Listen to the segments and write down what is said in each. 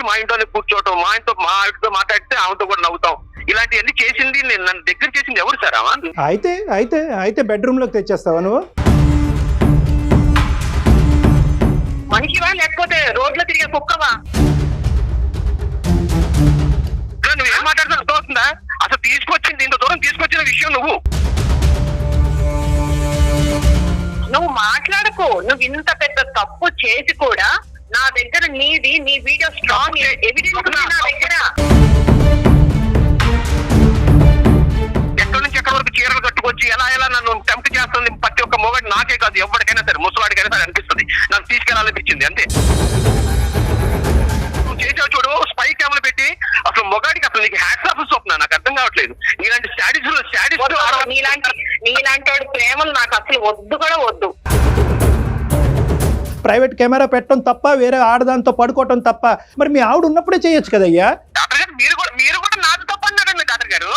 మా ఇంట్లోనే కూర్చోవటం, మా ఆవిడతో మాట్లాడితే ఆమెతో కూడా నవ్వుతాం, ఇలాంటివన్నీ చేసింది నన్ను దగ్గర చేసింది ఎవరు సార్? అయితే బెడ్రూమ్ లోకి తెచ్చేస్తావా నువ్వు? మనిషివా లేకపోతే రోడ్లో తిరిగే కుక్కవా? నువ్వు ఏం మాట్లాడుతున్నా అర్థమవుతుందా? అసలు తీసుకొచ్చింది ఇంత దూరం తీసుకొచ్చిన విషయం నువ్వు మాట్లాడకు. నువ్వు ఇంత పెద్ద తప్పు చేసి కూడా నా దగ్గర నీ వీడియో స్ట్రాంగ్ ఎవిడెన్స్ ఉంది నా దగ్గర. ఎక్కడి నుంచి ఎక్కడి వరకు చీరలు కట్టుకొచ్చి ఎలా నన్ను టెంప్ట్ చేస్తుంది ప్రతి ఒక్క మొగడు, నాకే కాదు ఎవరికైనా సరే, ముసలాడికైనా సరే అనిపిస్తుంది నాకు తీసుకెళ్లాలనిపించింది అంతే. నువ్వు చేసావు చూడు స్పై కెమెరా పెట్టి, అసలు మొగాడికి అసలు నీకు హ్యాట్స్ ఆఫ్ స్వప్న, నాకు అర్థం కావట్లేదు. నీలాంటి స్టాడిస్ట్ నీలాంటి వాడి ప్రేమలు నాకు అసలు వద్దు కూడా వద్దు. ప్రైవేట్ కెమెరా పెట్టడం తప్ప, వేరే ఆడదాంతో పడుకోవటం తప్ప, మరి మీ ఆవిడ ఉన్నప్పుడే చేయొచ్చు కదయ్యా. డాక్టర్ గారు మీరు కూడా నాకు తప్పు అన్నారండి డాక్టర్ గారు.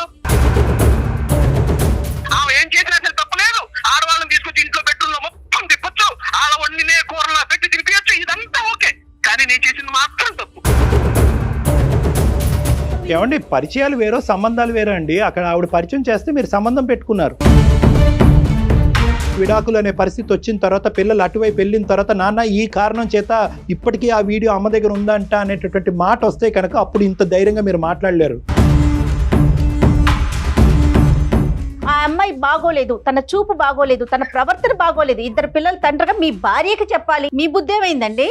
ఆమె ఏం చేసినా అసలు తప్పలేదు. ఆడవాళ్ళని తీసుకొచ్చి ఇంట్లో బెడ్రూమ్ లో మొత్తం తిప్పొచ్చు, ఆడ వండినే కూరలా పెట్టి తినిపించచ్చు, ఇదంతా ఓకే. కానీ నేను చేసింది మాత్రం తప్పు. ఏమండి, పరిచయాలు వేరో సంబంధాలు వేరో అండి. అక్కడ ఆవిడ పరిచయం చేస్తే మీరు సంబంధం పెట్టుకున్నారు. విడాకులు అనే పరిస్థితి వచ్చిన తర్వాత, పిల్లలు అటువైపు వెళ్ళిన తర్వాత, నాన్న ఈ కారణం చేత ఇప్పటికీ ఆ వీడియో అమ్మ దగ్గర ఉందంట అనేటటువంటి మాట వస్తే కనుక అప్పుడు ఇంత ధైర్యంగా మీరు మాట్లాడలేరు. ఆ అమ్మాయి బాగోలేదు, తన చూపు బాగోలేదు, తన ప్రవర్తన బాగోలేదు. ఇద్దరు పిల్లల తండ్రిగా మీ భార్యకి చెప్పాలి. మీ బుద్ధి ఏమైందండి?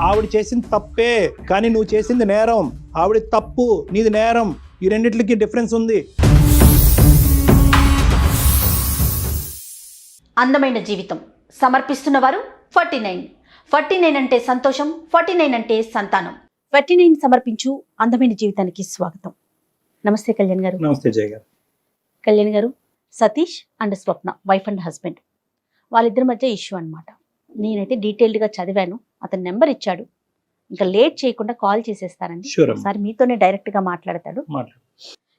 ఆవిడ చేసింది తప్పే, కానీ నువ్వు చేసింది నేరం. ఆవిడ తప్పు, నీది నేరం. ఈ రెండింటికి డిఫరెన్స్ ఉంది. అందమైన జీవితం సమర్పిస్తున్న వారు 49 అంటే సంతోషం, 49 అంటే సంతానం. 49 సమర్పించు అందమైన జీవితానికి స్వాగతం. నమస్తే కళ్యాణ్ గారు. నమస్తే జయ గారు. కళ్యాణ్ గారు, Satish and Swapna wife and husband, వాళ్ళిద్దరి మధ్య ఇష్యూ అన్నమాట. నేనైతే డీటెయిల్డ్గా చదివాను. అతని నెంబర్ ఇచ్చాడు. ఇంకా లేట్ చేయకుండా కాల్ చేసేస్తానండి. ఒకసారి మీతోనే డైరెక్ట్గా మాట్లాడతాడు.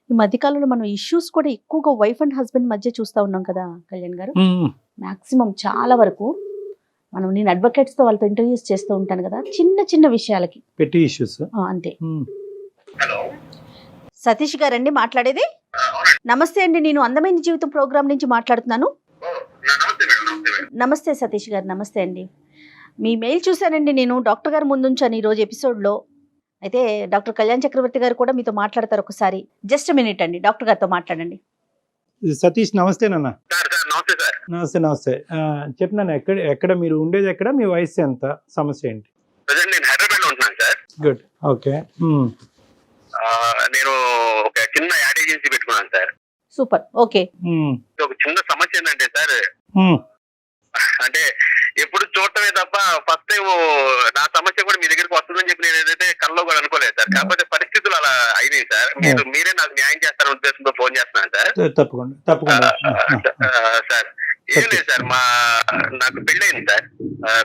ఈ మధ్యకాలంలో మనం ఇష్యూస్ కూడా ఎక్కువగా వైఫ్ అండ్ హస్బెండ్ మధ్య చూస్తూ ఉన్నాం కదా కళ్యాణ్ గారు. మాక్సిమం చాలా వరకు నేను అడ్వకేట్స్తో వాళ్ళతో ఇంటర్వ్యూస్ చేస్తూ ఉంటాను కదా, చిన్న చిన్న విషయాలకి పెట్టి ఇష్యూస్ అంతే. సతీష్ గారండి మాట్లాడేది? నమస్తే అండి, నేను అందమైన జీవితం ప్రోగ్రామ్ నుంచి మాట్లాడుతున్నాను. నమస్తే సతీష్ గారు. నమస్తే అండి. మీ మెయిల్ చూశానండి నేను, డాక్టర్ గారు ముందుంచాను ఈరోజు ఎపిసోడ్లో. అయితే డాక్టర్ కళ్యాణ్ చక్రవర్తి గారు కూడా మీతో మాట్లాడతారు ఒకసారి. జస్ట్ మినిట్ అండి, డాక్టర్ గారితో మాట్లాడండి. సతీష్ నమస్తే నాన్న. నమస్తే సార్. నమస్తే. చెప్పినాను, ఎక్కడ మీరు ఉండేది, ఎక్కడ మీ వయసు ఎంత, సమస్య ఏంటి? నేను హైదరాబాద్ లో ఉంటున్నాను సార్. Good, okay. నేను ఒక చిన్న యాడ్ ఏజెన్సీ పెట్టుకున్నాను సార్. Super, okay. ఒక చిన్న సమస్య ఏంటంటే సార్, అంటే ఎప్పుడు చూడటమే తప్ప ఫస్ట్ టైం నా సమస్య కూడా మీ దగ్గరికి వస్తుందని చెప్పి నేను ఏదైతే కల్లో కూడా అనుకోలేదు సార్. కాకపోతే పరిస్థితులు అలా అయినాయి సార్. మీరే నాకు న్యాయం చేస్తారనే ఉద్దేశంతో ఫోన్ చేస్తున్నాను సార్. తప్పకుండా సార్. ఏం లేదు సార్, నాకు పెళ్ళయింది సార్.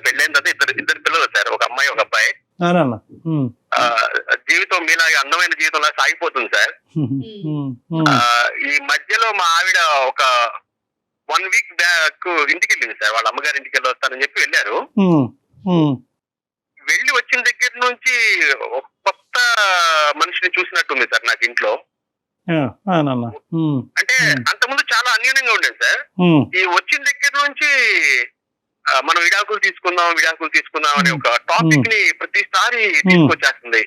పెళ్ళైన తర్వాత ఇద్దరు పిల్లలు సార్, ఒక అమ్మాయి ఒక అబ్బాయి. జీవితం మీలాగే అందమైన జీవితంలా సాగిపోతుంది సార్. ఈ మధ్యలో మా ఆవిడ ఒక 1 వీక్ బ్యాక్ ఇంటికి వెళ్ళింది సార్. వాళ్ళ అమ్మగారి ఇంటికి వెళ్ళి వస్తానని చెప్పి వెళ్ళారు. వెళ్ళి వచ్చిన దగ్గర నుంచి ఒక కొత్త మనిషిని చూసినట్టుంది సార్ నాకు ఇంట్లో. అంటే అంతకుముందు చాలా అన్యోన్యంగా ఉండేది సార్. ఈ వచ్చిన దగ్గర నుంచి మనం విడాకులు తీసుకుందాం అనే ఒక టాపిక్ ని ప్రతిసారి తీసుకొచ్చేస్తుంది.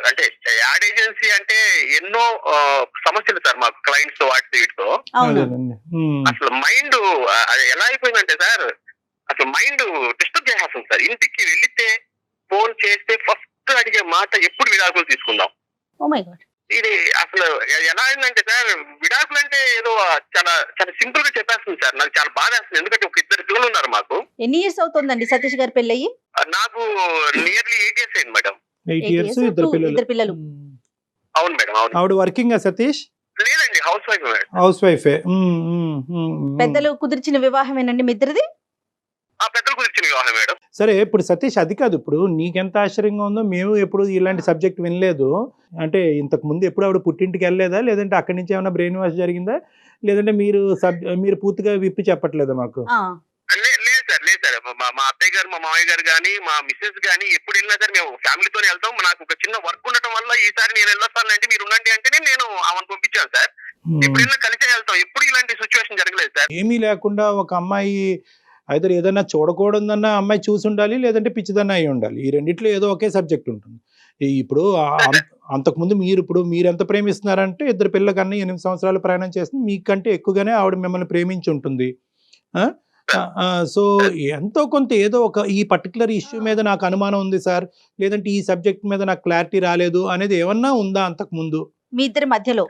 అంటే యాడ్ ఏజెన్సీ అంటే ఎన్నో సమస్యలు సార్ మాకు, క్లయింట్స్ తో వీటితో. అసలు మైండ్ ఎలా అయిపోయిందంటే సార్, అసలు మైండ్ డిస్టర్బ్ చేసేస్తుంది సార్. ఇంటికి వెళితే ఫోన్ చేస్తే ఫస్ట్ అడిగే మాట ఎప్పుడు విడాకులు తీసుకుందాం. ఇది అసలు ఎలా అయిందంటే సార్, విడాకులు అంటే ఏదో చాలా చాలా సింపుల్ గా చెప్పేస్తుంది సార్. నాకు చాలా బాధ వేస్తుంది. ఎందుకంటే ఒక 2 పిల్లలు ఉన్నారు మాకు. ఎన్ని ఇయర్స్ అవుతుందండి సతీష్ గారి పెళ్ళయి? నాకు నియర్లీ 8 years అయింది మేడం. 8 years, 2 పిల్లలు. అవును మేడం. అవును. ఆవిడ వర్కింగ్ సతీష్? లేదండి, హౌస్ వైఫ్ మేడం. హౌస్ వైఫే. పెద్దలు కుదిర్చిన వివాహమేనండి మీ ఇద్దరిది? పెద్దలు కుదిర్చిన వివాహం మేడం. సరే, ఇప్పుడు సతీష్ అది కాదు, ఇప్పుడు నీకెంత ఆశ్చర్యంగా ఉందో, మేము ఎప్పుడు ఇలాంటి సబ్జెక్ట్ వినలేదు. అంటే ఇంతకు ముందు ఎప్పుడు ఆవిడ పుట్టింటికి వెళ్ళలేదా, లేదంటే అక్కడి నుంచి ఏమైనా బ్రెయిన్ వాష్ జరిగిందా, లేదంటే మీరు పూర్తిగా విప్పి చెప్పట్లేదా మాకు? లేదు సార్. మా అత్తయ్య గారు, మా మామయ్య గారు కానీ, మా మిస్సెస్ కానీ ఎప్పుడు వెళ్ళినా సరే మేము ఫ్యామిలీతోనే వెళ్తాం. నాకు ఒక చిన్న వర్క్ ఉండటం వల్ల ఈసారి నేను వెళ్ళొస్తానండి, మీరు ఉండండి అంటేనే నేను ఆమెను పంపించాను సార్. ఎప్పుడు వెళ్ళినా కలిసే వెళ్తాం. ఎప్పుడు ఇలాంటి సిచ్యువేషన్ జరగలేదు సార్. ఏమీ లేకుండా ఒక అమ్మాయి అయితే ఏదైనా చూడకూడదన్న అమ్మాయి చూసి ఉండాలి, లేదంటే పిచ్చిదన్న అయి ఉండాలి. ఈ రెండిట్లో ఏదో ఒకే సబ్జెక్ట్ ఉంటుంది. ఇప్పుడు అంతకుముందు మీరు ఎంత ప్రేమిస్తున్నారంటే ఇద్దరు పిల్లల కన్నా 8 సంవత్సరాలు ప్రయాణం చేస్తుంది, మీకంటే ఎక్కువగానే ఆవిడ మిమ్మల్ని ప్రేమించి ఉంటుంది. సో ఎంతో కొంత ఏదో ఒక ఈ పర్టికులర్ ఇష్యూ మీద నాకు అనుమానం ఉంది సార్, లేదంటే ఈ సబ్జెక్ట్ మీద నాకు క్లారిటీ రాలేదు అనేది ఏమన్నా ఉందా అంతకు ముందు మీ ఇద్దరి మధ్యలో?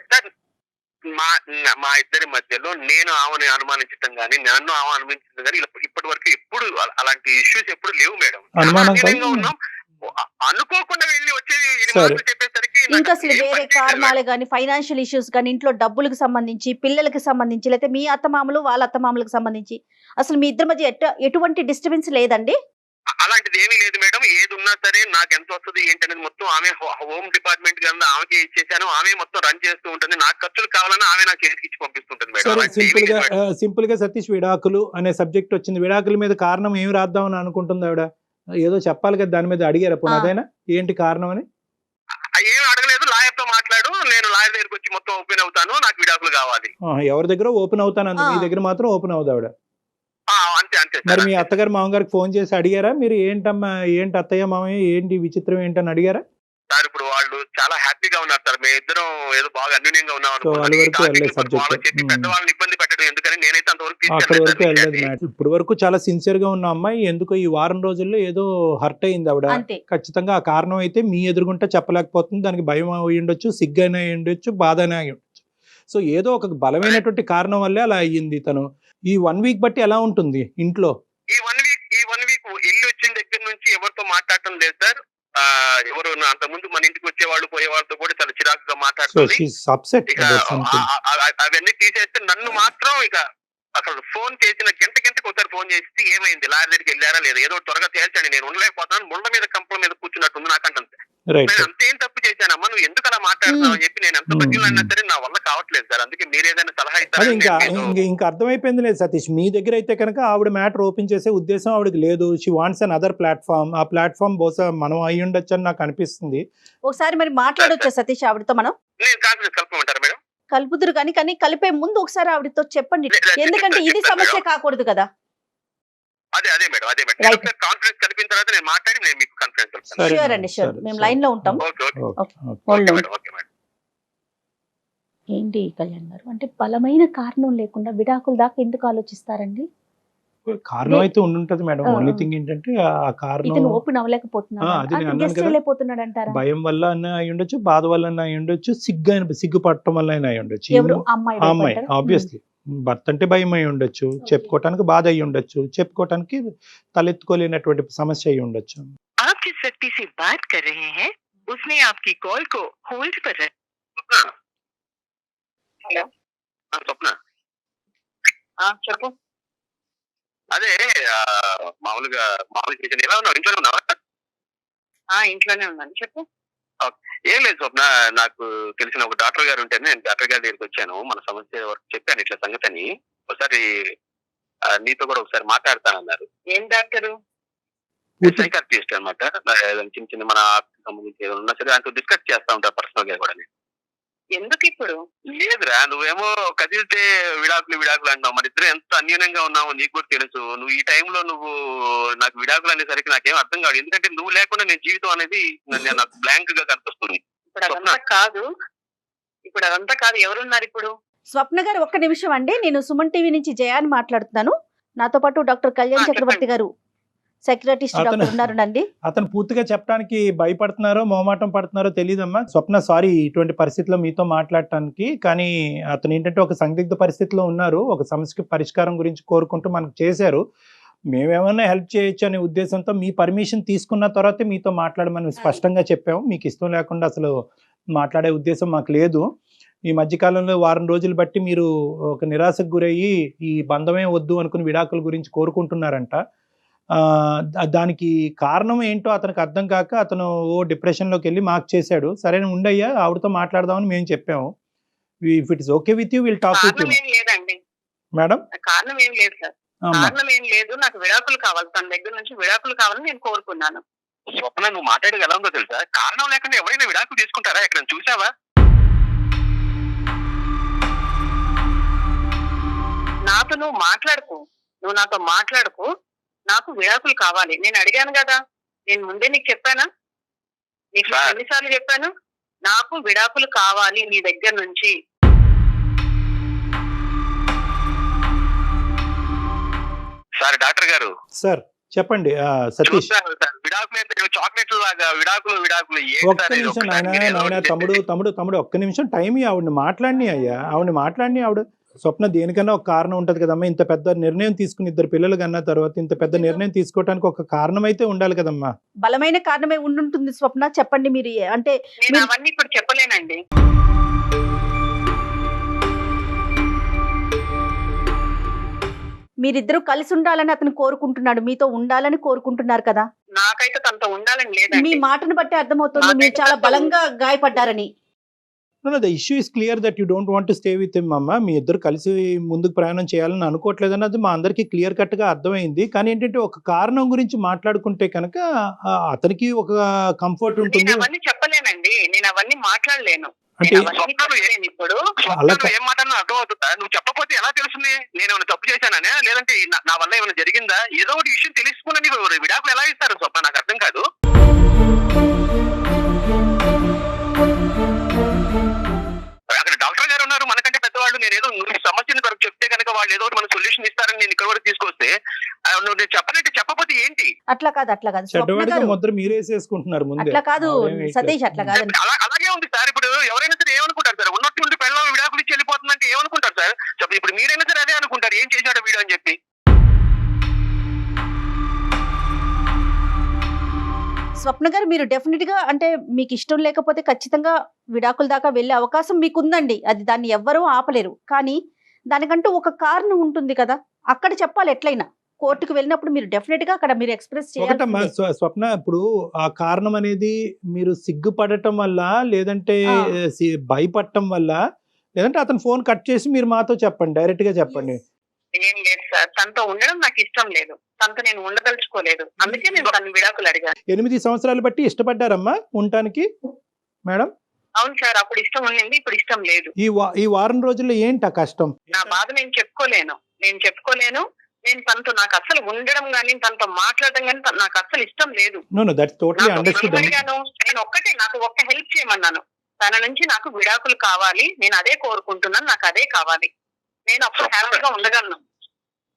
మా ఇద్దరి మధ్యలో నేను ఆమెను అనుమానించడం కానీ, నన్ను ఆమె అనుమానించడం కానీ ఇప్పటి వరకు ఎప్పుడు అలాంటి ఇష్యూస్ ఎప్పుడు లేవు మేడం. ఉన్నాం, అనుకోకుండా వెళ్ళి వచ్చి చెప్పేసరికి ఇంకా అసలు వేరే కారణాలు కానీ, ఫైనాన్షియల్ ఇష్యూస్ కానీ, ఇంట్లో డబ్బులకు సంబంధించి, పిల్లలకి సంబంధించి, లేకపోతే మీ అత్తమామలు వాళ్ళ అత్తమామలకు సంబంధించి అసలు మీ ఇద్దరి మధ్య ఎటువంటి డిస్టర్బెన్స్ లేదండి? అలాంటిది ఏమీ లేదు మేడం. ఏది ఉన్నా సరే నాకు ఎంత వస్తుంది ఏంటనేది మొత్తం ఆమె హోమ్ డిపార్ట్మెంట్ కింద ఆమెకి ఇచ్చేసాను. ఆమె మొత్తం రన్ చేస్తూ ఉంటుంది. నాకు ఖర్చులు కావాలన్నా ఆమె నాకు చేతికి ఇచ్చి పంపిస్తుంటుంది మేడం. సింపుల్ గా సతీష్ విడాకులు అనే సబ్జెక్ట్ వచ్చింది. విడాకుల మీద కారణం ఏమి రాద్దామని అనుకుంటుంది ఆవిడ? ఏదో చెప్పాలి కదా, దాని మీద అడిగారా పునాదైనా ఏంటి కారణం అని? ఏం అడగలేదు. లాయర్ తో మాట్లాడు, నేను లాయర్ దగ్గరికి వచ్చి మొత్తం ఓపెన్ అవుతాను, నాకు విడాకులు కావాలి. ఎవరి దగ్గర ఓపెన్ అవుతాను అంత, మీ దగ్గర మాత్రం ఓపెన్ అవుతుంది ఆవిడ. అంతే అంతే. మరి మీ అత్తగారు మామగారికి ఫోన్ చేసి అడిగారా మీరు, ఏంటమ్మా ఏంటి అత్తయ్య మామయ్య ఏంటి విచిత్రం ఏంటని అడిగారా? సార్ ఇప్పుడు వాళ్ళు చాలా హ్యాపీగా ఉన్నారు సార్. మేము ఇద్దరం ఏదో బాగా అన్యూన్యంగా ఉన్నాం. పెద్దవాళ్ళని ఇబ్బంది పెట్టడం ఎందుకని నేనైతే అక్కడి వరకు వెళ్ళలేదు. ఇప్పుడు వరకు చాలా సిన్సియర్ గా ఉన్న అమ్మాయి ఎందుకో ఈ వారం రోజుల్లో ఏదో హర్ట్ అయింది ఆవిడ. ఖచ్చితంగా ఆ కారణం అయితే మీ ఎదురుగుంటే చెప్పలేకపోతుంది. దానికి భయం అయి ఉండొచ్చు, సిగ్గైనా అయి ఉండొచ్చు, బాధ అయినా అయి ఉండొచ్చు. సో ఏదో ఒక బలమైనటువంటి కారణం వల్లే అలా అయ్యింది. తను ఈ 1 వీక్ బట్టి ఎలా ఉంటుంది ఇంట్లో? ఈ వన్ వీక్ వెళ్ళి వచ్చిన దగ్గర నుంచి ఎవరితో మాట్లాడటం లేదు సార్. ఎవరు అంతకుముందు మన ఇంటికి వచ్చేవాళ్ళు పోయే వాళ్ళతో కూడా చాలా చిరాకుగా మాట్లాడుతుంది. అవన్నీ తీసేస్తే నన్ను మాత్రం ఇక అసలు ఫోన్ చేసిన గంటకు ఒకసారి ఫోన్ చేసి ఏమైంది, లాయర్ దగ్గరికి వెళ్ళారా లేదా, ఏదో త్వరగా తేల్చండి, నేను ఉండలేకపోతున్నాను, ముళ్ళ మీద కంపల మీద కూర్చున్నట్టుంది నాకంటే. నేను అంతేం తప్పు చేశానమ్మా, నువ్వు ఎందుకు అలా మాట్లాడుతున్నావు అని చెప్పి నేను ఎంత బతికినా సరే నా వల్ల కావట్లేదు సార్. అందుకే మీరు ఏదైనా సలహా ఇస్తారు. ఇంకా అర్థమైపోయింది లేదు సతీష్, మీ దగ్గర అయితే కనుక ఆవిడ మ్యాటర్ ఓపెన్ చేసే ఉద్దేశం ఆవిడకి లేదు. She wants an other platform. ఆ ప్లాట్ఫామ్ బహుశా మనం అయి ఉండొచ్చు అని నాకు అనిపిస్తుంది. ఒకసారి మరి మాట్లాడొచ్చా సతీష్ ఆవిడతో? మనం నేను కాన్ఫరెన్స్ కలపమంటారా మేడం? కలుపుదురు కానీ కలిపే ముందు ఒకసారి ఆవిడతో చెప్పండి, ఎందుకంటే ఇది సమస్య కాకూడదు కదా. అదే మేడం కాన్ఫరెన్స్ కలిపిన తర్వాత నేను మాట్లాడి నేను మీకు కాన్ఫరెన్స్. షూర్ అండి, షూర్. మేము లైన్ లో ఉంటాం. ఏంటి కళ్యాణ్ గారు, అంటే బలమైన కారణం లేకుండా విడాకుల దాకా ఎందుకు ఆలోచిస్తారండి? కారణం అయితే ఉండుంటది మేడం. ఓన్లీ థింగ్ ఏంటంటే ఆ కారణం ఓపెన్ అవ్వలేకపోతున్నాడు అంటారా? భయం వల్ల అయి ఉండొచ్చు, బాధ వల్ల అయి ఉండొచ్చు, సిగ్గుపడటం వల్ల అయి ఉండొచ్చు. అమ్మాయి ఆబ్వియస్లీ భర్త అంటే భయం అయి ఉండొచ్చు, చెప్పుకోవటానికి బాధ అయి ఉండొచ్చు, చెప్పుకోవటానికి తలెత్తుకోలేనటువంటి సమస్య అయి ఉండొచ్చు. చెప్పు. అదే మామూలుగా చేసాను. ఎలా ఉన్నావు? ఇంట్లోనే ఉన్నావా? ఇంట్లోనే ఉన్నాను. చెప్పు. ఏం లేదు స్వప్న, నాకు తెలిసిన ఒక డాక్టర్ గారు ఉంటేనే నేను డాక్టర్ గారి దగ్గరికి వచ్చాను. మన సమస్య వరకు చెప్పాను ఇట్లా సంగతి అని. ఒకసారి నీతో కూడా ఒకసారి మాట్లాడతానన్నారు. ఏం డాక్టరు? సైకాట్రిస్ట్ అనమాట. చిన్న చిన్న మన సంబంధించి ఏదైనా ఉన్నా సరే ఆయనతో డిస్కస్ చేస్తా ఉంటారు పర్సనల్ గా కూడా. ఎందుకు ఇప్పుడు? లేదురా, నువ్వేమో కదిలితే విడాకులు అంటావు. మన ఇద్దరు ఎంత అన్యూనంగా ఉన్నావో నీకు కూడా తెలుసు. నువ్వు ఈ టైంలో నువ్వు నాకు విడాకులు అనేసరికి నాకేం అర్థం కాదు. ఎందుకంటే నువ్వు లేకుండా నేను జీవితం అనేది నాకు బ్లాంక్ గా కనిపిస్తుంది. ఇప్పుడు అదంతా కాదు. ఎవరున్నారు ఇప్పుడు? స్వప్న గారు, ఒక్క నిమిషం అండి. నేను సుమన్ టీవీ నుంచి జయాన్ని మాట్లాడుతున్నాను. నాతో పాటు డాక్టర్ కళ్యాణ్ చక్రవర్తి గారు, సైకియాట్రిస్ట్ డాక్టర్ ఉన్నారండి. అతను పూర్తిగా చెప్పడానికి భయపడుతున్నారో మొహమాటం పడుతున్నారో తెలియదమ్మా. స్వప్న సారీ ఇటువంటి పరిస్థితిలో మీతో మాట్లాడటానికి. కానీ అతను ఏంటంటే ఒక సందిగ్ధ పరిస్థితిలో ఉన్నారు. ఒక సమస్యకి పరిష్కారం గురించి కోరుకుంటూ మనకు చేశారు. మేమేమన్నా హెల్ప్ చేయొచ్చు అనే ఉద్దేశంతో మీ పర్మిషన్ తీసుకున్న తర్వాతే మీతో మాట్లాడమని స్పష్టంగా చెప్పాము. మీకు ఇష్టం లేకుండా అసలు మాట్లాడే ఉద్దేశం మాకు లేదు. ఈ మధ్యకాలంలో వారం రోజులు బట్టి మీరు ఒక నిరాశకు గురయ్యి ఈ బంధమే వద్దు అనుకుని విడాకుల గురించి కోరుకుంటున్నారంట. దానికి కారణం ఏంటో అతనికి అర్థం కాక అతను డిప్రెషన్లోకి వెళ్ళి మాకు చేశాడు. సరే ఉండయ్యా, ఆవిడతో మాట్లాడదామని మేము చెప్పాము. If it is okay with you will talk with you. లేదండి మేడం, కారణం ఏం లేదు సార్. అమ్మా. కారణం ఏం లేదు, నాకు విడాకులు కావాలి, తన దగ్గర నుంచి విడాకులు కావాలని నేను కోరుకున్నాను. స్వప్న నువ్వు మాట్లాడేది ఎలా ఉందో తెలుసా? కారణం లేకుండా ఎవరైనా విడాకులు తీసుకుంటారా? ఎక్కడ చూసావా? నాతో నువ్వు మాట్లాడుకో, నువ్వు నాతో మాట్లాడుకో. నాకు విడాకులు కావాలి, నేను అడిగాను కదా, నేను ముందే నీకు చెప్పానా? నీకు ఎన్నిసార్లు చెప్పాను? నాకు విడాకులు కావాలి నీ దగ్గర నుంచి. సార్ డాక్టర్ గారు సార్ చెప్పండి సతీష్. చూస్తాను సార్, విడాకులు చాక్లెట్లు లాగా విడాకులు ఏంటి ఒక్క సార్ ఇది? నిమిషం ఒక్కసారి నాయన మీరు ఏదో నాయన ఒకటి తమ్ముడు తమ్ముడు తమ్ముడు ఒక్క నిమిషం టైం ఆవిడని మాట్లాడిని అయ్యా, ఆవిడని మాట్లాడిని. ఆవిడ స్వప్న దేనికన్నా ఒక కారణం ఉంటది కదమ్మా. ఇంత పెద్ద నిర్ణయం తీసుకుని 2 పిల్లలు కన్నా తర్వాత ఇంత పెద్ద నిర్ణయం తీసుకోవడానికి ఒక కారణం అయితే ఉండాలి కదమ్మా. బలమైన కారణమే ఉండుంటుంది స్వప్న, చెప్పండి మీరు. అంటే నేను అవన్నీ ఇప్పుడు చెప్పలేనండి. మీరిద్దరూ కలిసి ఉండాలని అతను కోరుకుంటున్నాడు, మీతో ఉండాలని కోరుకుంటున్నారు కదా. నాకైతే తనతో ఉండాలని మీ లేదండి. మాటను బట్టి అర్థమవుతుంది మీరు చాలా బలంగా గాయపడ్డారని. The issue is clear that you don't want to stay with him అమ్మ. మీ ఇద్దరు కలిసి ముందుకు ప్రయాణం చేయాలని అనుకోవట్లేదు అన్నది మా అందరికీ క్లియర్ కట్ గా అర్థమైంది. కానీ ఏంటంటే ఒక కారణం గురించి మాట్లాడుకుంటే కనుక అతనికి ఒక కంఫర్ట్ నేను ఉంటుంది. అవన్నీ చెప్పలేనండి, నేను అవన్నీ మాట్లాడలేను. అంటే నేను అవన్నీ చెప్పలేను ఇప్పుడు. అలా స్వప్న ఏం మాట్లాడినా అర్థం అవుతుందా? నువ్వు చెప్పకపోతే ఎలా తెలుస్తుంది నేను ఏమైనా తప్పు చేశాననే, లేదంటే నా వల్ల ఏమైనా జరిగిందా? ఏదో ఒకటి విషయం తెలుసుకుని విడాకులు ఎలా ఇస్తారు స్వప్న? నాకు అర్థం కాదు. అక్కడ డాక్టర్ గారు ఉన్నారు, మనకంటే పెద్దవాళ్ళు. నేను ఏదో నువ్వు సమస్యని వరకు చెప్తే కనుక వాళ్ళు ఏదో ఒకటి మన సొల్యూషన్ ఇస్తారని నేను ఇక్కడ వరకు తీసుకొస్తే నువ్వు నేను చెప్పనంటే చెప్పకపోతే ఏంటి? అట్లా కాదు స్వప్న చెడ్డవాడిగా గారు, ముద్ర మీరేసేసుకుంటున్నారు ముందే. అట్లా కాదు ఆవిడేం సతీష్, అట్లా కాదు. అలాగే ఉంది సార్. ఇప్పుడు ఎవరైనా సరే ఏమనుకుంటారు సార్? ఉన్నట్టుండి పెళ్ళం విడాకులు ఇచ్చి వెళ్ళిపోతుందంటే ఏమనుకుంటారు సార్? ఇప్పుడు మీరైనా సరే అదే అనుకుంటారు, ఏం చేశాడో వీడు అని చెప్పి. స్వప్న గారు, మీరు డెఫినెట్ గా అంటే మీకు ఇష్టం లేకపోతే ఖచ్చితంగా విడాకుల దాకా వెళ్ళే అవకాశం మీకుందండి. అది దాన్ని ఎవ్వరూ ఆపలేరు. కానీ దానికంటూ ఒక కారణం ఉంటుంది కదా, అక్కడ చెప్పాలి. ఎట్లయినా కోర్టుకు వెళ్ళినప్పుడు మీరు డెఫినెట్ గా అక్కడ మీరు ఎక్స్ప్రెస్ ఒకటమ్మా చేయాలి. స్వప్న, ఇప్పుడు ఆ కారణం అనేది మీరు సిగ్గుపడటం వల్ల, లేదంటే భయపడటం వల్ల, లేదంటే అతను ఫోన్ కట్ చేసి మీరు మాతో చెప్పండి, డైరెక్ట్ గా చెప్పండి. ఏం లేదు సార్, తనతో ఉండడం నాకు ఇష్టం లేదు, తనతో నేను ఉండదలుచుకోలేదు, అందుకే నేను తన విడాకులు అడిగాను. 8 సంవత్సరాలు బట్టి ఇష్టపడ్డారమ్మా ఉండటానికి మేడం? అవును సార్, అప్పుడు ఇష్టం ఉండింది, ఇప్పుడు ఇష్టం లేదు. ఈ వారం రోజుల్లో ఏంటి ఆ కష్టం? నా బాధ నేను చెప్పుకోలేను. నేను తనతో నాకు అసలు ఉండడం గానీ, తనతో మాట్లాడడం గానీ నాకు అసలు ఇష్టం లేదు. No that's totally understood. నేను నాకు ఒక్క హెల్ప్ చేయమన్నాను, తన నుంచి నాకు విడాకులు కావాలి, నేను అదే కోరుకుంటున్నాను, నాకు అదే కావాలి, నేను అప్పుడు హ్యాపీగా ఉండగలను.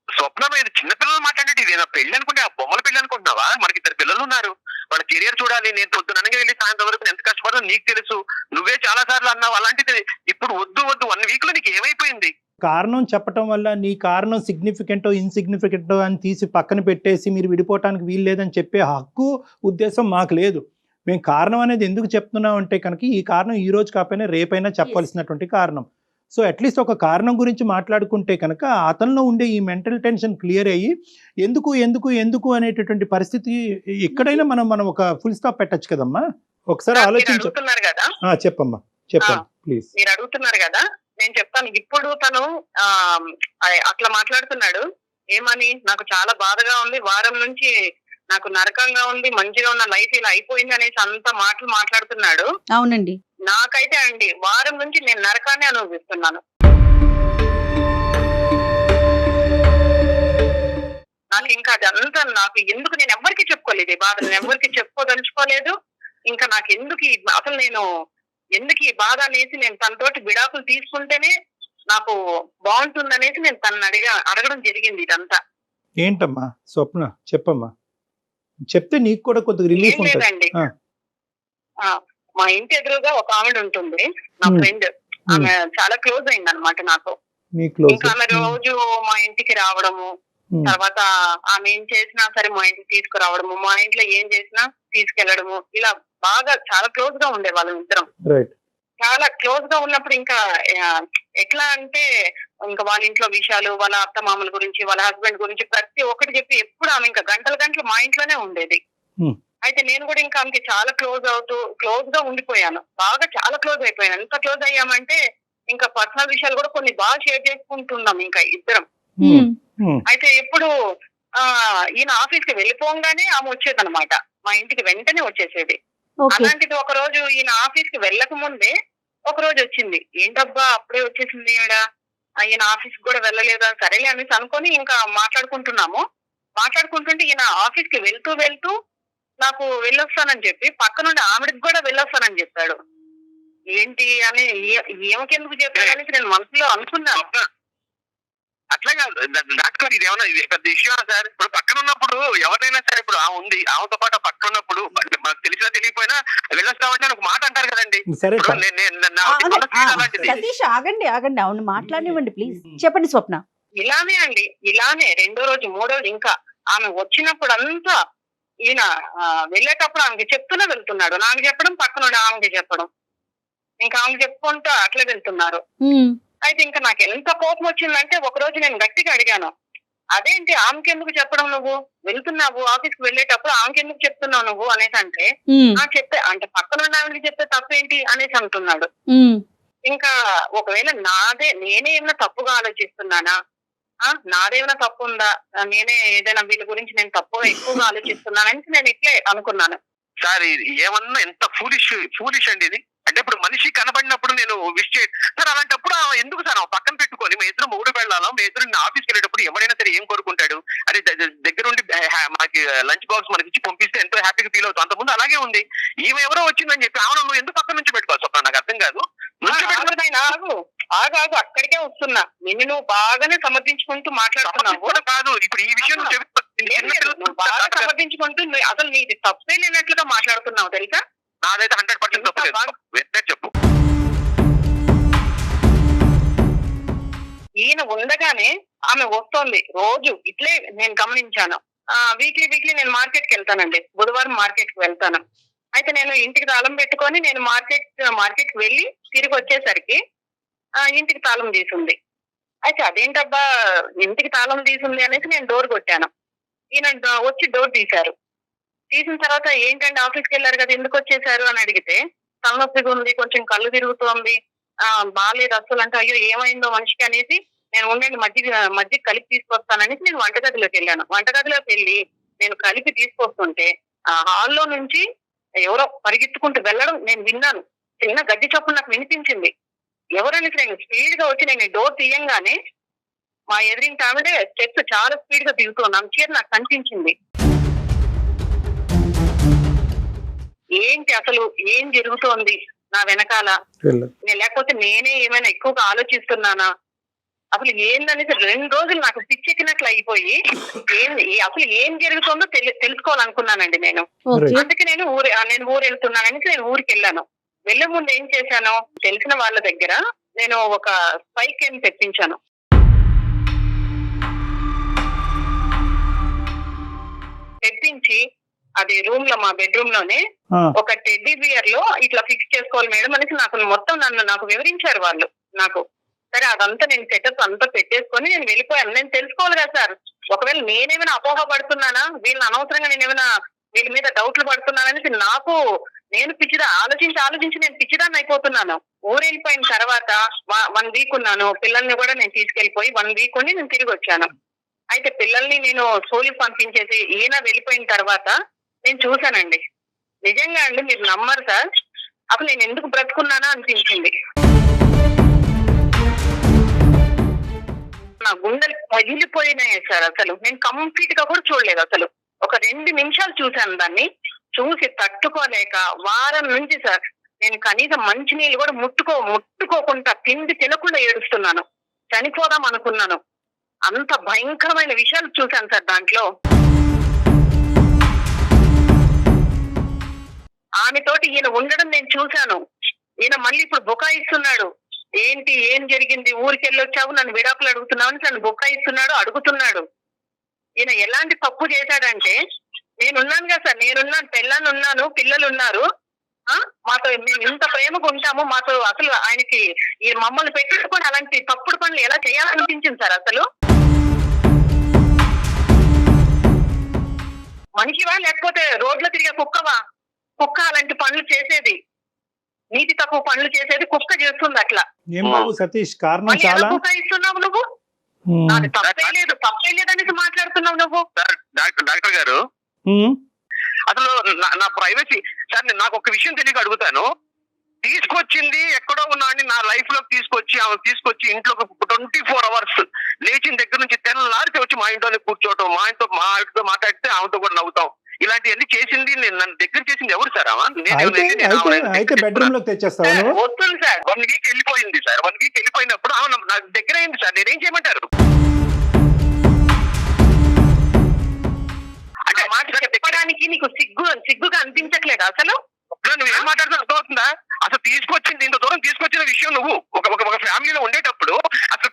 స్వప్న ఇది చిన్నపిల్లలు మాట్లాడేది, ఇదేనా పెళ్లి అనుకుంటే ఆ బొమ్మల పెళ్లి అనుకుంటున్నావా? మనకి 2 పిల్లలు ఉన్నారు, వాళ్ళ కెరియర్ చూడాలి. నేను పొద్దుననగా వెళ్ళి సాయంత్రం వరకు ఎంత కష్టపడో నీకు తెలుసు, నువ్వే చాలా సార్లు అన్నావు. అలాంటిది ఇప్పుడు వద్దు 1 వీక్ లో నీకు ఏమైపోయింది? కారణం చెప్పటం వల్ల నీ కారణం సిగ్నిఫికెంటో ఇన్సిగ్నిఫికెంటో అని తీసి పక్కన పెట్టేసి మీరు విడిపోవటానికి వీలు లేదని చెప్పే హక్కు ఉద్దేశం మాకు లేదు. మేము కారణం అనేది ఎందుకు చెప్తున్నాం అంటే కనుక ఈ కారణం ఈ రోజు కాకపోయినా రేపైనా చెప్పాల్సినటువంటి కారణం. సో అట్లీస్ట్ ఒక కారణం గురించి మాట్లాడుకుంటే కనుక అతనిలో ఉండే ఈ మెంటల్ టెన్షన్ క్లియర్ అయ్యి ఎందుకు ఎందుకు ఎందుకు అనేటటువంటి పరిస్థితి ఎక్కడైనా మనం ఒక ఫుల్ స్టాప్ పెట్టచ్చు కదమ్మా. ఒకసారి ఆలోచించు. కదా, చెప్పమ్మా, చెప్పండి ప్లీజ్. మీరు అడుగుతున్నారు కదా, నేను చెప్తాను. ఇప్పుడు తను అట్లా మాట్లాడుతున్నాడు ఏమని, నాకు చాలా బాధగా ఉంది, వారం నుంచి నాకు నరకంగా ఉంది, మంచిగా ఉన్న లైఫ్ ఇలా అయిపోయింది అనేసి అంత మాటలు మాట్లాడుతున్నాడు. అవునండి, నాకైతే అండి వారం నుంచి నేను నరకాన్ని అనుభవిస్తున్నాను. నాకు ఇంకా అదంతా నాకు ఎందుకు, నేను ఎవరికి చెప్పుకోలేదు ఈ బాధ, నేను ఎవరికి చెప్పుకోదలుచుకోలేదు. ఇంకా నాకు అసలు నేను ఎందుకు ఈ బాధ అనేసి నేను తనతోటి విడాకులు తీసుకుంటేనే నాకు బాగుంటుంది అనేసి నేను తనని అడగడం జరిగింది. ఇదంతా ఏంటమ్మా స్వప్న, చెప్పమ్మా, చెప్తే నీకు కూడా కొద్దిగా రిలీఫ్ ఉంటుంది. లేదండి, మా ఇంటి ఎదురుగా ఒక ఆవిడ ఉంటుంది, నా ఫ్రెండ్. ఆమె చాలా క్లోజ్ అయింది అనమాట నాతో. ఇంకా ఆమె రోజు మా ఇంటికి రావడము, తర్వాత ఆమె ఏం చేసినా సరే మా ఇంటికి తీసుకురావడము, మా ఇంట్లో ఏం చేసినా తీసుకెళ్లడము, ఇలా బాగా చాలా క్లోజ్ గా ఉండే వాళ్ళం ఇద్దరం. చాలా క్లోజ్ గా ఉన్నప్పుడు ఇంకా ఎట్లా అంటే ఇంకా వాళ్ళ ఇంట్లో విషయాలు, వాళ్ళ అత్త మామల గురించి, వాళ్ళ హస్బెండ్ గురించి ప్రతి ఒక్కటి చెప్పి ఎప్పుడు ఆమె ఇంకా గంటలు మా ఇంట్లోనే ఉండేది. అయితే నేను కూడా ఇంకా ఆమెకి చాలా క్లోజ్ గా ఉండిపోయాను, బాగా చాలా క్లోజ్ అయిపోయాను. ఎంత క్లోజ్ అయ్యామంటే ఇంకా పర్సనల్ విషయాలు కూడా కొన్ని బాగా షేర్ చేసుకుంటున్నాం ఇంకా ఇద్దరం. అయితే ఎప్పుడు ఈయన ఆఫీస్ కి వెళ్ళిపోగానే ఆమె వచ్చేదన్నమాట, మా ఇంటికి వెంటనే వచ్చేసేది. అలాంటిది ఒక రోజు ఈయన ఆఫీస్ కి వెళ్ళక ముందే ఒక రోజు వచ్చింది. ఏంటబ్బా అప్పుడే వచ్చేసింది ఈవిడ, ఈయన ఆఫీస్ కూడా వెళ్ళలేదా, సరేలే అనేసి అనుకొని ఇంకా మాట్లాడుకుంటుంటే ఈయన ఆఫీస్ కి వెళ్తూ నాకు వెళ్ళొస్తానని చెప్పి పక్క నుండి ఆవిడకి కూడా వెళ్ళొస్తానని చెప్పాడు. ఏంటి అని ఏమకెందుకు చెప్పాడు అనేసి నేను మనసులో అనుకున్నాను. అట్లా కాదు డాక్టర్, ఇది ఏమన్నా ఇది పెద్ద ఇష్యూ సార్. ఇప్పుడు పక్కన ఉన్నప్పుడు ఎవరినైనా సరే, ఇప్పుడు ఉంది ఆమెతో పాటు పక్కన ఉన్నప్పుడు మనకు తెలిసినా తెలియకపోయినా వెళ్ళొస్తామంటే ఒక మాట అంటారు కదండి. సరే అలాంటిది. సతీష్ ఆగండి, అవును మాట్లాడివ్వండి ప్లీజ్. చెప్పండి స్వప్న. ఇలానే రెండో రోజు మూడో రోజు ఇంకా ఆమె వచ్చినప్పుడు అంతా ఈయన వెళ్ళేటప్పుడు ఆమెకి చెప్తూనే వెళ్తున్నాడు. నాకు చెప్పడం, పక్కన ఆమెకి చెప్పడం, ఇంకా ఆమెకి చెప్పుకుంటూ అట్లా వెళ్తున్నారు. అయితే ఇంకా నాకు ఎంత కోపం వచ్చిందంటే ఒక రోజు నేను గట్టిగా అడిగాను, అదేంటి ఆమెకి ఎందుకు చెప్పడం, నువ్వు వెళ్తున్నావు ఆఫీస్ కి వెళ్ళేటప్పుడు ఆమెకి ఎందుకు చెప్తున్నావు నువ్వు అనేసి అంటే, చెప్తే అంటే పక్కన ఆమెకి చెప్తే తప్పేంటి అనేసి అంటున్నాడు. ఇంకా ఒకవేళ నేనే ఏమైనా తప్పుగా ఆలోచిస్తున్నానా, నాదేమైనా తప్పు ఉందా, నేనే ఏదైనా వీళ్ళ గురించి నేను తప్పుగా ఎక్కువగా ఆలోచిస్తున్నానని నేను ఇట్లే అనుకున్నాను. సార్ ఏమన్నా ఎంత ఫూలిష్ అండి ఇది. అంటే ఇప్పుడు మనిషి కనబడినప్పుడు నేను విష్ సార్, అలాంటప్పుడు ఎందుకు సార్ పక్కన పెట్టుకొని మీ ఇద్దరు మూడు వెళ్ళాలో, మీ ఇద్దరు ఆఫీస్కి వెళ్ళేటప్పుడు ఎవరైనా సరే ఏం కోరుకుంటాడు, అది దగ్గర ఉండి మనకి లంచ్ బాక్స్ మనకి ఇచ్చి పంపిస్తే ఎంతో హ్యాపీగా ఫీల్ అవుతాం. అంతకుముందు అలాగే ఉంది. ఈమె ఎవరో వచ్చిందని చెప్పి ఆమె నువ్వు ఎందుకు పక్కన నుంచి పెట్టుకోవాలి చెప్పండి, నాకు అర్థం కాదు. ఆగు అక్కడికే వస్తున్నా, నిన్ను నువ్వు బాగానే సమర్థించుకుంటూ మాట్లాడుతున్నావు కాదు. ఇప్పుడు ఈ విషయం బాగా సమర్థించుకుంటూ అసలు నీది తప్పే లేనట్లుగా మాట్లాడుతున్నావు తెలుసా. నాదైతే 100% తప్పలేదు, చెప్పు. ఈయన ఉండగానే ఆమె వస్తోంది రోజు ఇట్లే నేను గమనించాను. వీక్లీ నేను మార్కెట్ కి వెళ్తానండి, బుధవారం మార్కెట్ కి వెళ్తాను. అయితే నేను ఇంటికి తాళం పెట్టుకొని నేను మార్కెట్ కి వెళ్ళి తిరిగి వచ్చేసరికి ఇంటికి తాళం తీసుంది. అయితే అదేంటబ్బా ఇంటికి తాళం తీసుంది అనేసి నేను డోర్ కొట్టాను. ఈయన వచ్చి డోర్ తీశారు. తీసిన తర్వాత ఏంటంటే ఆఫీస్కి వెళ్ళారు కదా ఎందుకు వచ్చేసారు అని అడిగితే, తలనొప్పిగా ఉంది, కొంచెం కళ్ళు తిరుగుతోంది, బాగాలేదు అసలు అంటే, అయ్యో ఏమైందో మనిషికి అనేసి నేను ఉండండి మధ్య కలిపి తీసుకొస్తాననేసి నేను వంటగదిలోకి వెళ్ళాను. వంటగదిలోకి వెళ్ళి నేను కలిపి తీసుకొస్తుంటే హాల్లో నుంచి ఎవరో పరిగెత్తుకుంటూ వెళ్ళడం నేను విన్నాను. చిన్న గడ్డి చప్పుడు నాకు వినిపించింది. ఎవరనేసి నేను స్పీడ్ గా వచ్చి నేను డోర్ తీయంగానే మా ఎదురింటి ఆవిడ స్టెప్స్ చాలా స్పీడ్ గా దిగుతున్నాను. చీర నాకు కనిపించింది. ఏంటి అసలు ఏం జరుగుతోంది నా వెనకాల, లేకపోతే నేనే ఏమైనా ఎక్కువగా ఆలోచిస్తున్నానా, అసలు ఏందనేసి 2 రోజులు నాకు పిచ్చెక్కినట్లు అయిపోయి అసలు ఏం జరుగుతుందో తెలుసుకోవాలనుకున్నానండి నేను. అందుకే నేను ఊరు వెళ్తున్నాననేసి నేను ఊరికి వెళ్ళాను. వెళ్లే ముందు ఏం చేశాను, తెలిసిన వాళ్ళ దగ్గర నేను ఒక స్పై కేమ్ తెప్పించాను. తెప్పించి అది రూమ్ లో మా బెడ్రూమ్ లోనే ఒక టెడ్డీ బియర్ లో ఇట్లా ఫిక్స్ చేసుకోవాలి మేడం అనేసి నాకు వివరించారు వాళ్ళు నాకు. సరే అదంతా నేను సెటప్ అంతా పెట్టేసుకొని నేను వెళ్ళిపోయాను. నేను తెలుసుకోవాలి కదా సార్, ఒకవేళ నేనేమైనా అపోహ పడుతున్నానా, వీళ్ళని అనవసరంగా నేనేమైనా వీళ్ళ మీద డౌట్లు పడుతున్నాననేసి నేను ఆలోచించి నేను పిచ్చిదాన్ని అయిపోతున్నాను. ఊరు వెళ్ళిపోయిన తర్వాత 1 వీక్ ఉన్నాను. పిల్లల్ని కూడా నేను తీసుకెళ్లిపోయి 1 వీక్ ఉండి నేను తిరిగి వచ్చాను. అయితే పిల్లల్ని నేను స్కూల్కి పంపించేసి ఈయన వెళ్ళిపోయిన తర్వాత నేను చూశానండి. నిజంగా అండి మీరు నమ్మరు సార్, అసలు నేను ఎందుకు బ్రతుకున్నానా అనిపించింది. నా గుండెలు పగిలిపోయినాయి సార్. అసలు నేను కంప్లీట్ గా కూడా చూడలేదు. అసలు ఒక 2 నిమిషాలు చూశాను. దాన్ని చూసి తట్టుకోలేక వారం నుంచి సార్ నేను కనీసం మంచినీళ్ళు కూడా ముట్టుకోకుండా తిండి తినకుండా ఏడుస్తున్నాను. చనిపోదాం అనుకున్నాను. అంత భయంకరమైన విషయాలు చూశాను సార్ దాంట్లో. ఆమెతోటి ఈయన ఉండడం నేను చూశాను. ఈయన మళ్ళీ ఇప్పుడు బుకాయిస్తున్నాడు. ఏంటి ఏం జరిగింది, ఊరికి వెళ్ళొచ్చావు, నన్ను విడాకులు అడుగుతున్నావు అని నన్ను బుకాయిస్తున్నాడు, అడుగుతున్నాడు. ఈయన ఎలాంటి తప్పు చేశాడంటే, నేనున్నాను కదా సార్, నేనున్నాను, పెళ్ళాన్ని ఉన్నాను, పిల్లలు ఉన్నారు, మాతో మేము ఇంత ప్రేమగా ఉంటాము, మాతో అసలు ఆయనకి ఈ మమ్మల్ని పెట్టుకొని అలాంటి తప్పుడు పనులు ఎలా చేయాలనిపించింది సార్. అసలు మనిషివా లేకపోతే రోడ్లో తిరిగే కుక్కవా? కుక్క అలాంటి పనులు చేసేది, నీతి తక్కువ పనులు చేసేది కుక్క చేస్తుంది అట్లా. ఏం బాబు సతీష్, కారణం చాలా కుక్క ఇస్తున్నావు నువ్వు, నాది తప్పే తప్పేం లేదనేసి మాట్లాడుతున్నావు నువ్వు. సార్ డాక్టర్ గారు అసలు నా ప్రైవసీ సార్, నాకు ఒక విషయం తెలియక అడుగుతాను. తీసుకొచ్చింది ఎక్కడో ఉన్నాని నా లైఫ్ లోకి తీసుకొచ్చి ఇంట్లో 24 hours లేచిన దగ్గర నుంచి తెల్లారితే వచ్చి మా ఇంట్లోనే కూర్చోవటం, మా ఆవిడతో మాట్లాడితే ఆమెతో కూడా నవ్వుతాం, ఇలాంటివన్నీ చేసింది నన్ను దగ్గర చేసింది ఎవరు సార్? అయితే బెడ్రూమ్ లోకి తెచ్చేస్తాను. వస్తుంది సార్, 1 week వెళ్ళిపోయింది సార్. 1 week వెళ్ళిపోయినప్పుడు ఆమె నా దగ్గర అయింది సార్. నేనేం చేయమంటారు? అంటే మాట చెప్పడానికి నీకు సిగ్గుగా అనిపించట్లేదు అసలు? నువ్వు ఏం మాట్లాడుతున్నా అర్థమవుతుందా? అసలు తీసుకొచ్చింది ఇంత దూరం తీసుకొచ్చిన విషయం నువ్వు ఒక ఫ్యామిలీలో ఉండేటప్పుడు అసలు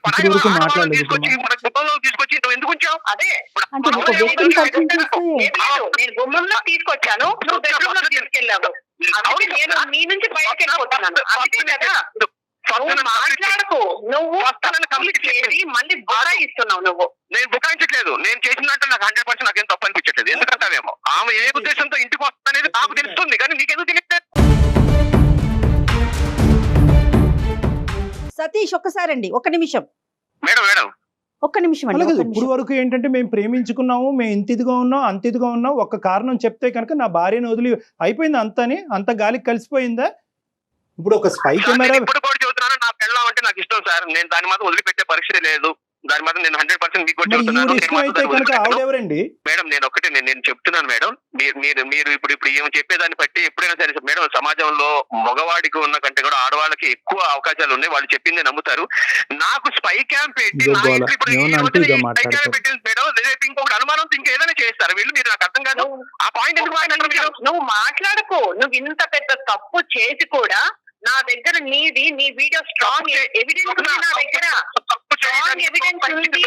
తీసుకొచ్చి మన కుటుంబంలో తీసుకొచ్చి నువ్వు ఎందుకు ఉంచావు? అదే నేను గుమ్మంలో తీసుకొచ్చాను, నువ్వు బెడ్రూమ్ లో తీసుకెళ్ళావు. నేను నీ నుంచి బయటకు వెళ్ళిపోతున్నాను. అందుకే కదా మాట్లాడుకో. నువ్వు మళ్ళీ బుకాయిస్తున్నావు. నువ్వు నేను బుకాయించట్లేదు. నేను చేసినట్టు నాకు 100% నాకేం తప్పు అనిపించట్లేదు. ఎందుకంటావేమో ఆమె ఏ ఉద్దేశంతో ఇంటికి వస్తుందనేది నాకు తెలుస్తుంది, కానీ నీకెందుకు తెలియదు? సతీష్ ఒక్కసారండి, ఒక్క నిమిషం. మేడం ఒక్క నిమిషం అండి. అలాగే ఇప్పుడు వరకు ఏంటంటే మేము ప్రేమించుకున్నాము, మేము ఇంత ఇదిగా ఉన్నాం, అంత ఇదిగా ఉన్నాం, ఒక కారణం చెప్తే కనుక నా భార్యను వదిలి అయిపోయింది అంత గాలికి కలిసిపోయిందా? ఇప్పుడు ఒక స్పై కెమెరా ఇప్పుడు కూడా చెబుతున్నాను, నా పెళ్ళం అంటే నాకు ఇష్టం సార్. నేను దాని మాత్రం వదిలిపెట్టే పరిస్థితి లేదు. దాని మాత్రం నేను 100% మీకు కూడా చెబుతున్నాను. మేడం నేను చెప్తున్నాను మేడం, మీరు ఇప్పుడు ఏమో చెప్పేదాన్ని బట్టి ఎప్పుడైనా సరే మేడం, సమాజంలో మగవాడికి ఉన్న కంటే కూడా ఆడవాళ్ళకి ఎక్కువ అవకాశాలు ఉన్నాయి. వాళ్ళు చెప్పింది నమ్ముతారు. నాకు స్పై క్యాంప్ పెట్టి నా ఇంట్లో ఇప్పుడు స్పై క్యాంప్ పెట్టింది మేడం. రేపు ఇంకొకటి అనుమానంతో ఇంకేదైనా చేస్తారు వీళ్ళు. మీరు నాకు అర్థం కాదు ఆ పాయింట్ ఎందుకు మాట్లాడరు? నువ్వు మాట్లాడుకో. నువ్వు ఇంత పెద్ద తప్పు చేసి కూడా నా దగ్గర నీ వీడియో స్ట్రాంగ్ ఎవిడెన్స్ ఉంది. నా దగ్గర స్ట్రాంగ్ ఎవిడెన్స్ ఉంది.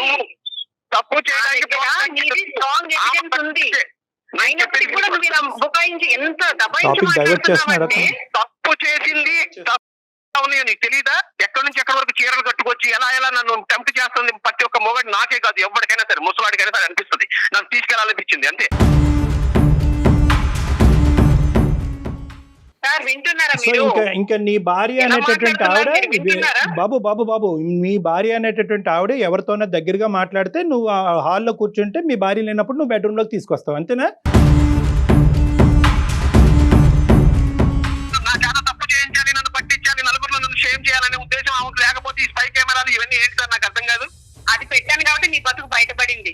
తప్పు చేయడానికి నీది స్ట్రాంగ్ ఎవిడెన్స్ ఉంది. అయినప్పటికీ కూడా నువ్వు ఇలా బుకాయించి ఎంత దబాయించి మాట్లాడుతున్నావంటే తప్పు చేసింది నీకు తెలీదా? ఎక్కడి నుంచి ఎక్కడి వరకు చీరలు కట్టుకొచ్చి ఎలా నన్ను టెంప్ట్ చేస్తుంది ప్రతి ఒక్క మొగడు. నాకే కాదు, ఎవరికైనా సరే, ముసలాడికైనా సరే అనిపిస్తుంది. నన్ను తీసుకెళ్లాలనిపించింది అంతే. ఇంకా నీ భార్య అనేటటువంటి ఆవిడ బాబు మీ భార్య అనేటటువంటి ఆవిడ ఎవరితోనో దగ్గరగా మాట్లాడితే నువ్వు హాల్లో కూర్చుంటే మీ భార్య లేనప్పుడు నువ్వు బెడ్రూమ్ లోకి తీసుకొస్తావు, అంతేనా? చాలా తప్పు చేయించాలి, నన్ను పట్టించాలి, నలుగురిలో నన్ను షేమ్ చేయాలనే ఉద్దేశం ఆమెకు లేకపోతే ఈ స్పై కెమెరాలు ఇవన్నీ ఏంటి సార్? నాకు అర్థం కాదు. అది పెట్టాను కాబట్టి నీ బతుకు బయటపడింది.